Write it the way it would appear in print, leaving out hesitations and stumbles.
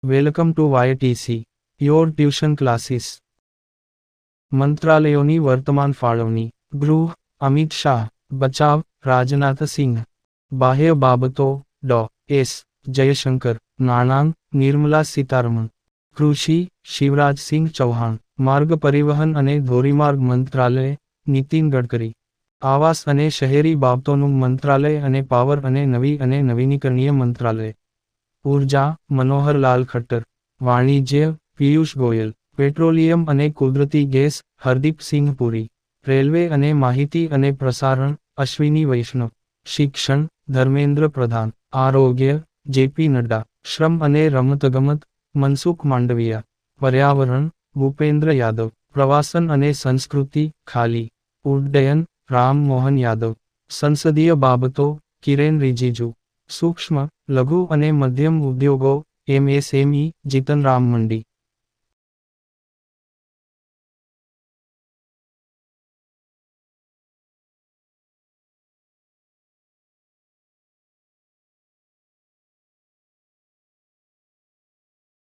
Welcome to YTC, your tuition classes. મંત્રાલયોની વર્તમાન ફાળવણી: ગૃહ, અમિત શાહ. બચાવ, રાજનાથ સિંહ. બાહ્ય બાબતો, ડો.એસ. જયશંકર. નાણાં, નિર્મલા સીતારમણ. કૃષિ, શિવરાજસિંહ ચૌહાણ. માર્ગ પરિવહન અને ધોરીમાર્ગ મંત્રાલય, નીતિન ગડકરી. આવાસ અને શહેરી બાબતોનું મંત્રાલય અને પાવર અને નવી અને નવીનીકરણીય મંત્રાલય. ઉર્જા, મનોહરલાલ ખટ્ટર. વાણિજ્ય, પિયુષ ગોયલ. પેટ્રોલિયમ અને કુદરતી ગેસ, હરદીપસિંહ પુરી. રેલવે અને માહિતી અને પ્રસારણ, અશ્વિની વૈષ્ણવ. શિક્ષણ, ધર્મેન્દ્ર પ્રધાન. આરોગ્ય, જેપી નડ્ડા. શ્રમ અને રમતગમત, મનસુખ માંડવિયા. પર્યાવરણ, ભૂપેન્દ્ર યાદવ. પ્રવાસન અને સંસ્કૃતિ, ખાલી. ઉડ્ડયન, રામ મોહન યાદવ. સંસદીય બાબતો, કિરેન રિજિજુ. સૂક્ષ્મ, લઘુ અને મધ્યમ ઉદ્યોગો, MSME, જીતન રામ મંડી.